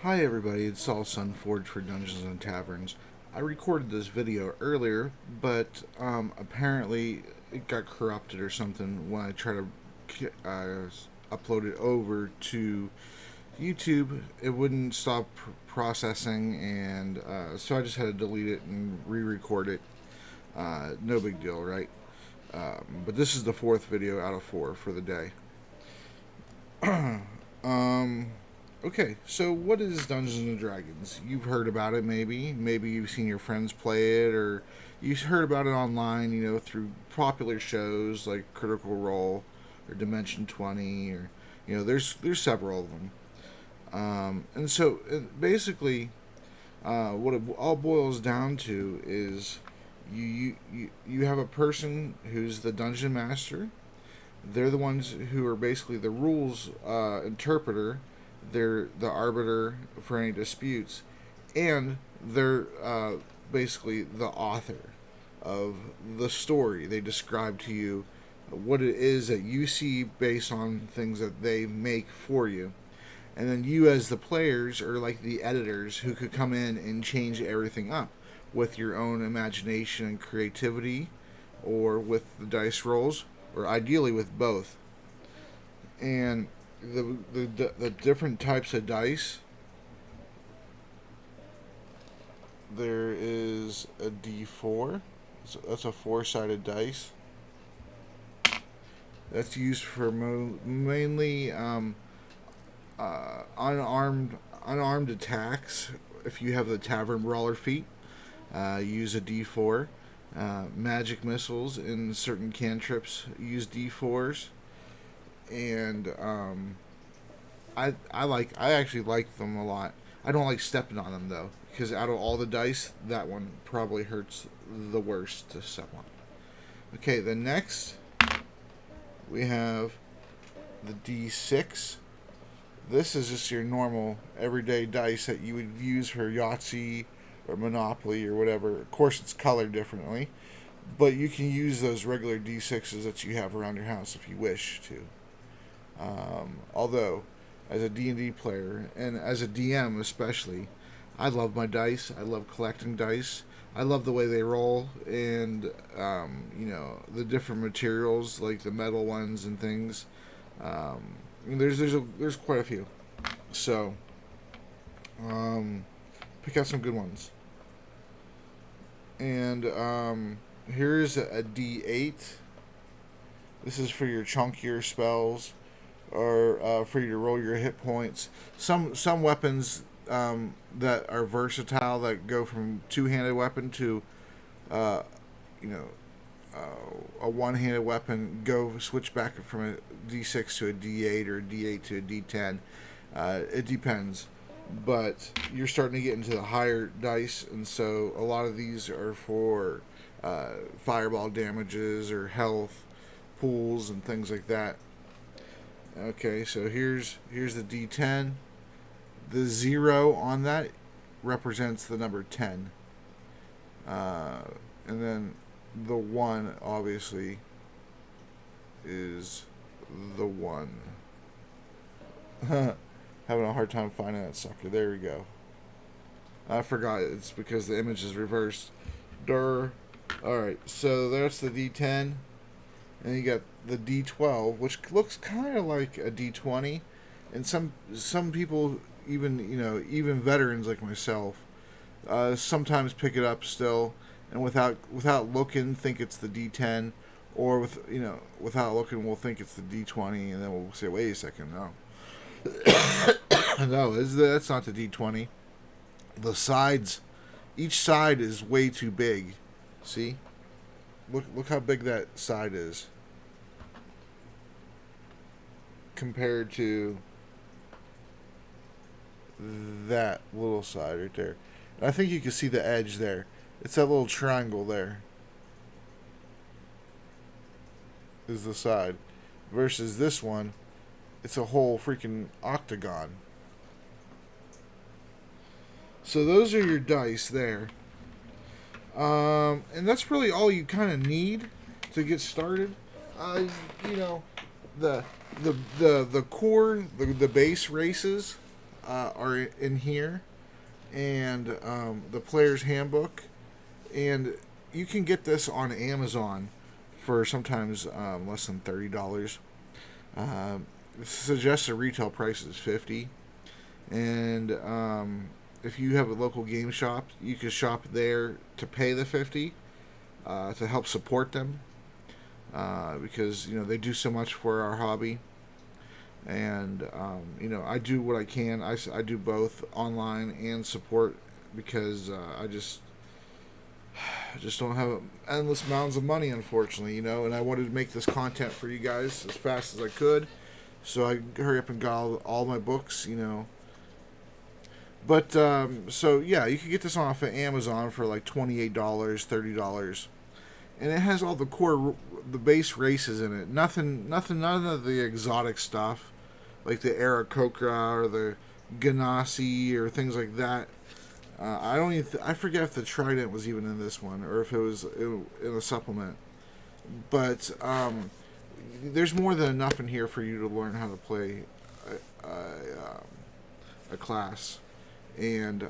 Hi everybody, it's Saul Sunforge for Dungeons and Taverns. I recorded this video earlier, but apparently it got corrupted or something when I tried to upload it over to YouTube. It wouldn't stop processing, and so I just had to delete it and re-record it. No big deal, right? But this is the fourth video out of four for the day. um, Okay, so what is Dungeons and Dragons? You've heard about it, maybe. Maybe you've seen your friends play it, or you've heard about it online. Through popular shows like Critical Role or Dimension 20, or there's several of them. And so basically, what it all boils down to is you have a person who's the dungeon master. They're the ones who are basically the rules interpreter. They're the arbiter for any disputes, and they're basically the author of the story. They describe to you what it is that you see based on things that they make for you. And then you, as the players, are like the editors who could come in and change everything up with your own imagination and creativity, or with the dice rolls, or ideally with both. And the different types of dice. There is a D4. So that's a four-sided dice. That's used for mainly unarmed attacks. If you have the tavern brawler feat, use a D4. Magic missiles and certain cantrips use D4s, and I actually like them a lot. I don't like stepping on them though, because out of all the dice, that one probably hurts the worst to step on. Okay, the next we have the D6. This is just your normal everyday dice that you would use for Yahtzee or Monopoly or whatever. Of course, it's colored differently, but you can use those regular D6s that you have around your house if you wish to. Although, as a D&D player, and as a DM especially, I love my dice. I love collecting dice. I love the way they roll, and the different materials, like the metal ones and things. There's quite a few. So, pick out some good ones. And here's a D8. This is for your chunkier spells, or for you to roll your hit points. Some weapons that are versatile, that go from two-handed weapon to a one-handed weapon, go switch back from a D6 to a D8, or a D8 to a D10. It depends, but you're starting to get into the higher dice, and so a lot of these are for fireball damages or health pools and things like that. Okay, so here's the D10. The 0 on that represents the number 10. And then the 1 obviously is the 1. Having a hard time finding that sucker. There we go. I forgot, it's because the image is reversed. Durr. Alright, so that's the D10. And you got the D12, which looks kind of like a D20. And some people, even veterans like myself, sometimes pick it up still, and without looking, think it's the D10, or without looking, we'll think it's the D20, and then we'll say, wait a second, no, no, that's not the D20. The sides, each side is way too big. See, look how big that side is compared to that little side right there. And I think you can see the edge there. It's that little triangle there is the side, versus this one, it's a whole freaking octagon. So those are your dice there. And that's really all you kind of need to get started. The core, the base races, are in here, and the Player's Handbook, and you can get this on Amazon for sometimes less than $30. Uh, Suggested retail price is 50, and if you have a local game shop, you can shop there to pay the 50 to help support them because they do so much for our hobby. And I do what I can. I do both online and support because I just don't have endless amounts of money, unfortunately. And I wanted to make this content for you guys as fast as I could, so I hurry up and got all my books. But so yeah, you can get this off of Amazon for like $28, $30, and it has all the base races in it. None of the exotic stuff, like the Aarakocra or the Ganassi or things like that. I don't even. I forget if the Triton was even in this one or if it was in a supplement. But there's more than enough in here for you to learn how to play a class. And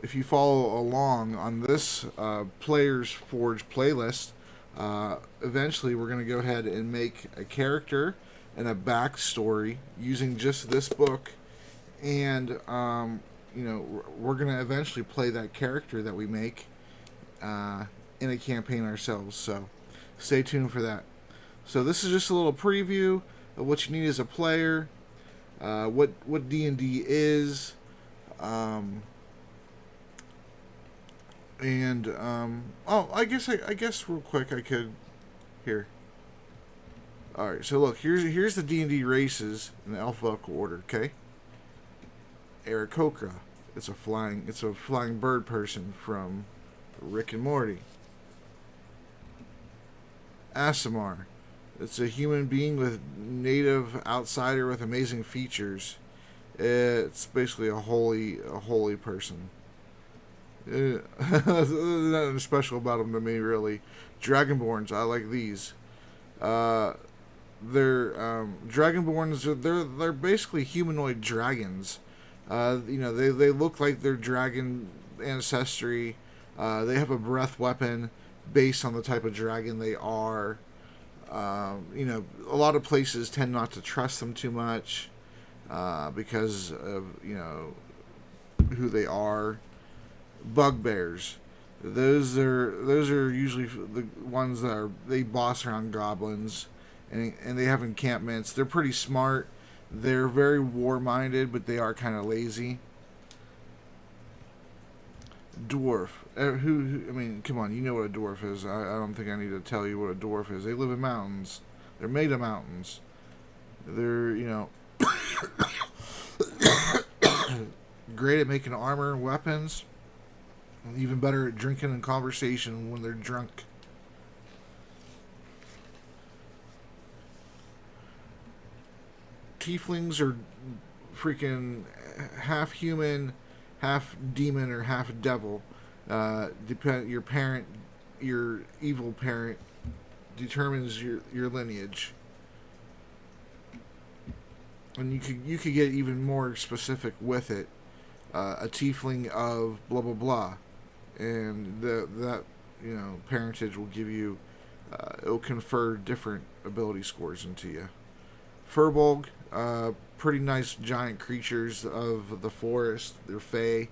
if you follow along on this Players Forge playlist, eventually we're going to go ahead and make a character and a backstory using just this book. And, we're going to eventually play that character that we make in a campaign ourselves. So stay tuned for that. So this is just a little preview of what you need as a player, what D&D is, I guess real quick I could here. All right, so look, here's the D&D races in alphabetical order. Okay, Aarakocra, it's a flying bird person from Rick and Morty. Aasimar, it's a human being with native outsider with amazing features. It's basically a holy person. Nothing special about them to me, really. Dragonborns, I like these. They're Dragonborns. They're basically humanoid dragons. They look like they're dragon ancestry. They have a breath weapon based on the type of dragon they are. A lot of places tend not to trust them too much because of who they are. Bugbears. Those are usually the ones that they boss around goblins, and they have encampments. They're pretty smart. They're very war-minded, but they are kind of lazy. Dwarf. I mean, come on, you know what a dwarf is. I don't think I need to tell you what a dwarf is. They live in mountains. They're made of mountains. They're, great at making armor and weapons. And even better at drinking and conversation when they're drunk. Tieflings are freaking half human, half demon, or half devil. Your evil parent determines your lineage. And you could get even more specific with it. A tiefling of blah blah blah, and that parentage will give you it'll confer different ability scores into you. Furbolg, pretty nice giant creatures of the forest. They're fey.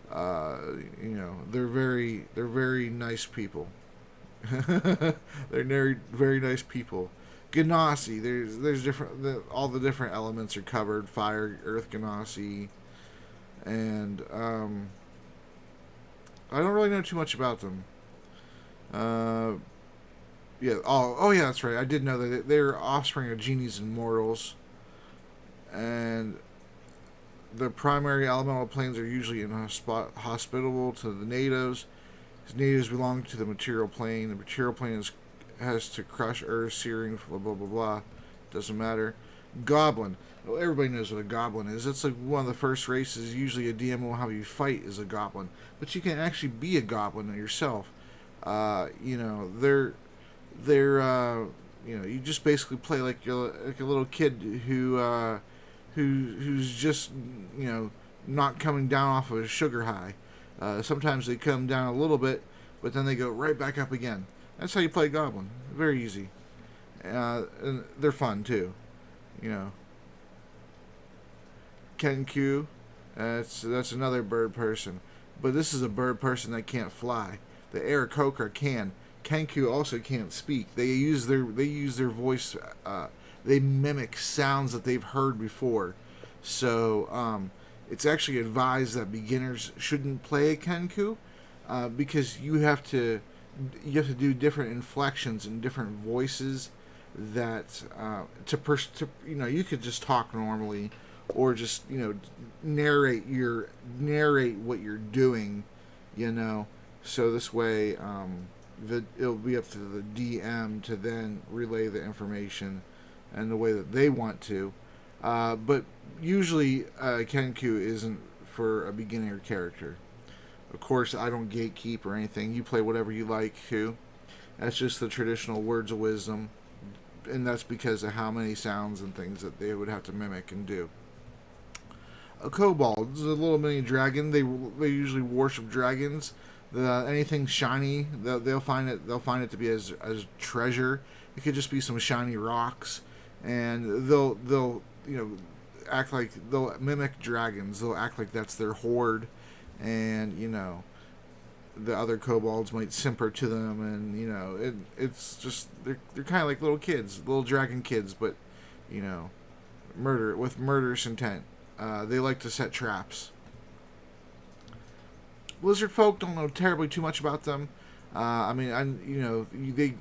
They're very nice people. They're very very nice people. Ganassi, there's different. All the different elements are covered: fire, earth, Ganassi, and I don't really know too much about them. Yeah. Oh yeah, that's right. I did know that they're offspring of genies and mortals, and the primary elemental planes are usually hospitable to the natives. Because natives belong to the material plane. The material plane has to crush earth, searing, blah blah blah blah. Doesn't matter. Goblin. Well, everybody knows what a goblin is. It's like one of the first races. Usually, a DM will have you fight as a goblin, but you can actually be a goblin yourself. They're you just basically play like you're like a little kid who who's just not coming down off of a sugar high. Sometimes they come down a little bit, but then they go right back up again. That's how you play Goblin. Very easy. And they're fun too. You know, Kenku, that's another bird person, but this is a bird person that can't fly. The Aarakocra can. Kenku also can't speak. They use their voice. They mimic sounds that they've heard before. So it's actually advised that beginners shouldn't play a Kenku because you have to do different inflections and different voices that to you could just talk normally or just narrate what you're doing, so this way it'll be up to the DM to then relay the information and the way that they want to, but usually Kenku isn't for a beginner character. Of course, I don't gatekeep or anything. You play whatever you like to. That's just the traditional words of wisdom, and that's because of how many sounds and things that they would have to mimic and do. A kobold is a little mini dragon. They usually worship dragons. Anything shiny, they'll find it to be as treasure. It could just be some shiny rocks, and they'll act like they'll mimic dragons. They'll act like that's their horde, and the other kobolds might simper to them, and it's just they're kind of like little kids, little dragon kids, but murderous intent. They like to set traps. Lizard folk, don't know terribly too much about them.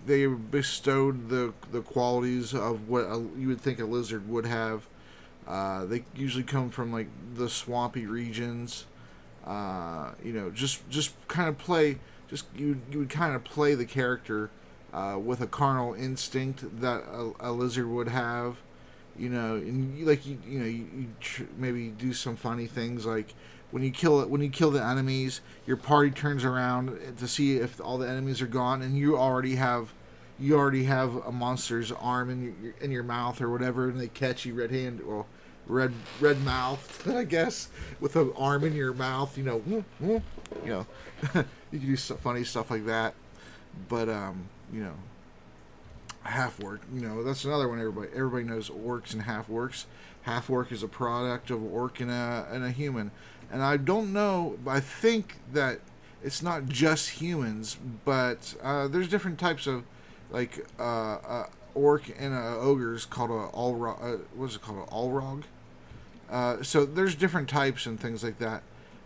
They bestowed the qualities of what you would think a lizard would have. They usually come from like the swampy regions. Just kind of play. You would kind of play the character with a carnal instinct that a lizard would have. And maybe do some funny things like when you kill the enemies, your party turns around to see if all the enemies are gone, and you already have a monster's arm in your mouth or whatever, and they catch you red mouthed, I guess, with an arm in your mouth. You can do some funny stuff like that, but half orc. That's another one. Everybody knows orcs and half orcs. Half orc is a product of orc and a human, and I don't know. I think that it's not just humans, but there's different types of like orc and ogres called a allrog. What's it called? An allrog. So there's different types and things like that.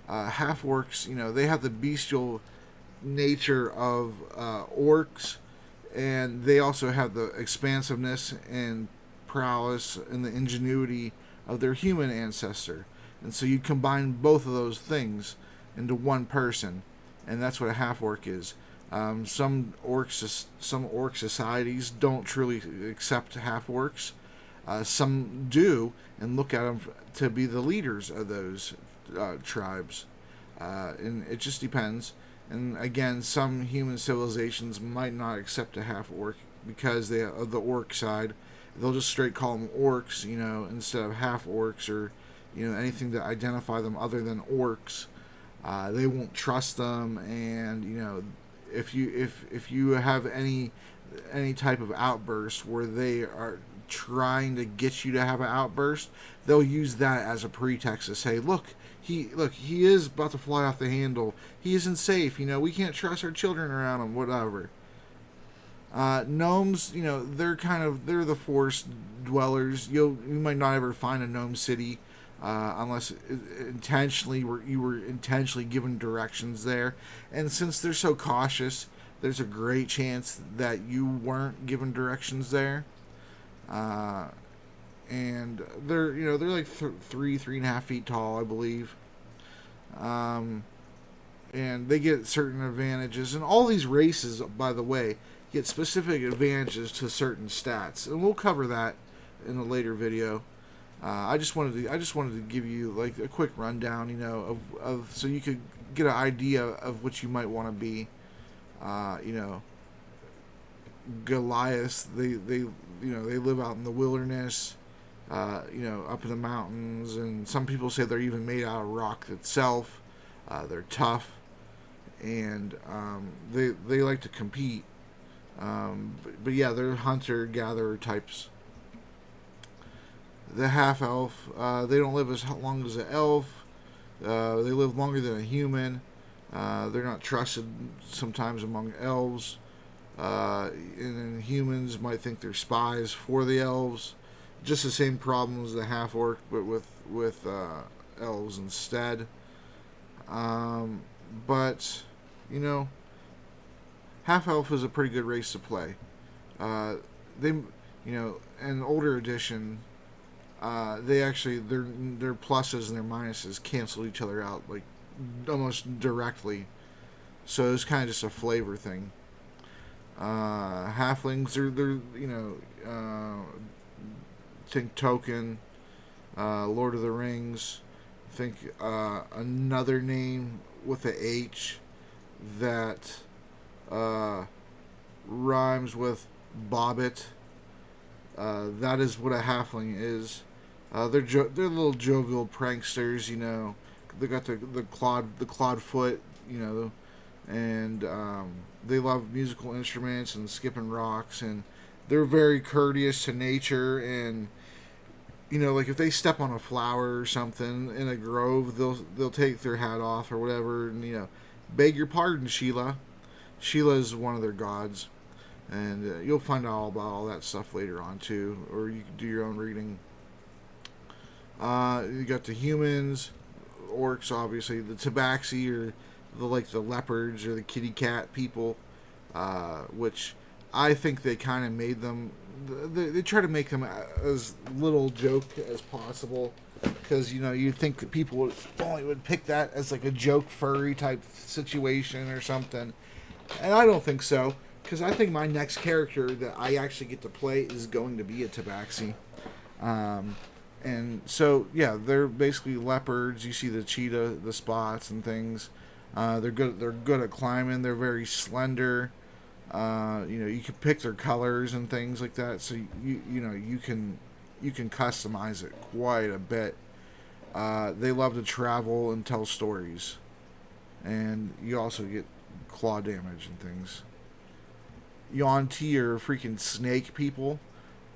Half orcs, they have the bestial nature of orcs, and they also have the expansiveness and prowess and the ingenuity of their human ancestor. And so you combine both of those things into one person, and that's what a half orc is. Some orc societies don't truly accept half orcs. Some do and look at them to be the leaders of those tribes, and it just depends. And again, some human civilizations might not accept a half orc because they of the orc side. They'll just straight call them orcs, instead of half orcs or anything to identify them other than orcs. They won't trust them, and if you have any type of outburst where they are trying to get you to have an outburst, they'll use that as a pretext to say, look, he is about to fly off the handle. He isn't safe. We can't trust our children around him. Whatever. Gnomes, they're the forest dwellers. You might not ever find a gnome city unless you were intentionally given directions there. And since they're so cautious, there's a great chance that you weren't given directions there. And they're like 3.5 feet tall, I believe. And they get certain advantages, and all these races, by the way, get specific advantages to certain stats, and we'll cover that in a later video. I just wanted to give you like a quick rundown, of so you could get an idea of what you might want to be. Goliath, they live out in the wilderness. up in the mountains, and some people say they're even made out of rock itself. They're tough, and they like to compete. But yeah, they're hunter gatherer types. The half elf, they don't live as long as an elf. They live longer than a human. They're not trusted sometimes among elves. And then humans might think they're spies for the elves. Just the same problem as the half orc, but with elves instead. But you know, half elf is a pretty good race to play. They, an older edition, they actually their pluses and their minuses cancel each other out like almost directly. So it's kind of just a flavor thing. Halflings, think Token, Lord of the Rings. Think another name with a H that rhymes with Bobbit. That is what a halfling is. They're little jovial pranksters, They got the clod foot, and they love musical instruments and skipping rocks, and they're very courteous to nature. And like if they step on a flower or something in a grove, they'll take their hat off or whatever, and beg your pardon, Sheila. Sheila is one of their gods, and you'll find out all about all that stuff later on too, or you can do your own reading. You got the humans, orcs, obviously, the tabaxi, or the leopards or the kitty cat people, which I think they kind of made them. They try to make them as little joke as possible, because you'd think that people would pick that as like a joke furry type situation or something, and I don't think so, because I think my next character that I actually get to play is going to be a tabaxi. And so, yeah, they're basically leopards. You see the cheetah, the spots and things. They're good. They're good at climbing. They're very slender. You can pick their colors and things like that. So you can customize it quite a bit. They love to travel and tell stories, and you also get claw damage and things. Yuan-Ti are freaking snake people.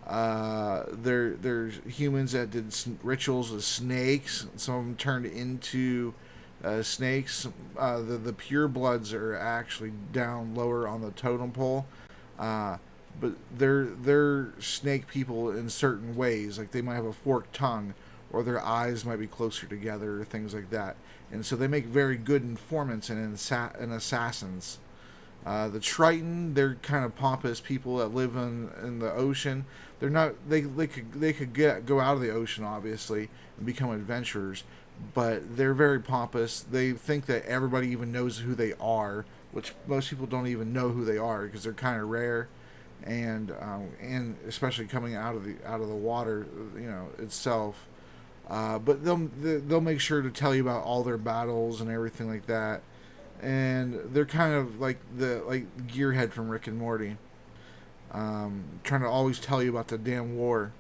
There's humans that did rituals with snakes. Some of them turned into snakes. The pure bloods are actually down lower on the totem pole, but they're snake people in certain ways. Like they might have a forked tongue, or their eyes might be closer together, or things like that. And so they make very good informants and assassins. The Triton, they're kind of pompous people that live in the ocean. They're not. They could go out of the ocean, obviously, and become adventurers, but they're very pompous. They think that everybody even knows who they are, which most people don't even know who they are, because they're kind of rare, and especially coming out of the water, itself. But they'll make sure to tell you about all their battles and everything like that. And they're kind of like the Gearhead from Rick and Morty, trying to always tell you about the damn war.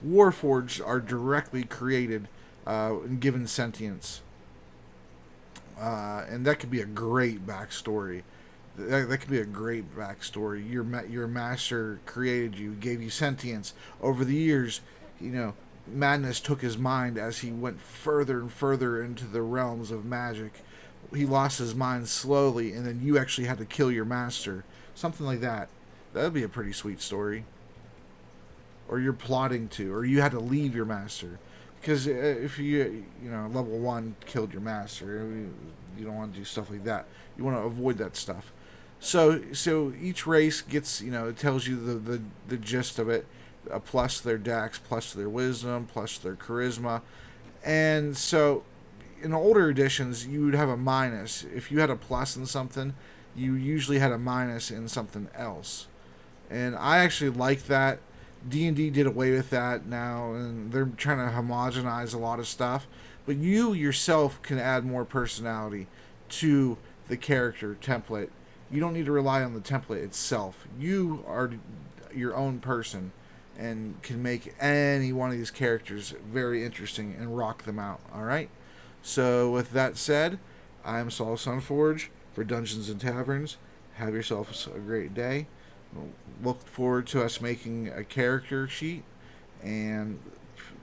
Warforged are directly created and given sentience, and that could be a great backstory. That could be a great backstory. Your master created you, gave you sentience. Over the years, madness took his mind as he went further and further into the realms of magic. He lost his mind slowly, and then you actually had to kill your master. Something like that. That would be a pretty sweet story. Or you're plotting to, or you had to leave your master. Because if level 1 killed your master, you don't want to do stuff like that. You want to avoid that stuff. So each race gets, it tells you the gist of it. A plus to their dex, plus to their wisdom, plus to their charisma. And so in older editions, you would have a minus. If you had a plus in something, you usually had a minus in something else. And I actually like that. D&D did away with that now, and they're trying to homogenize a lot of stuff. But you yourself can add more personality to the character template. You don't need to rely on the template itself. You are your own person, and can make any one of these characters very interesting and rock them out. All right. So with that said, I'm Saul Sunforge for Dungeons and Taverns. Have yourself a great day. Look forward to us making a character sheet and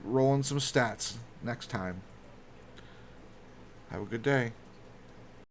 rolling some stats next time. Have a good day.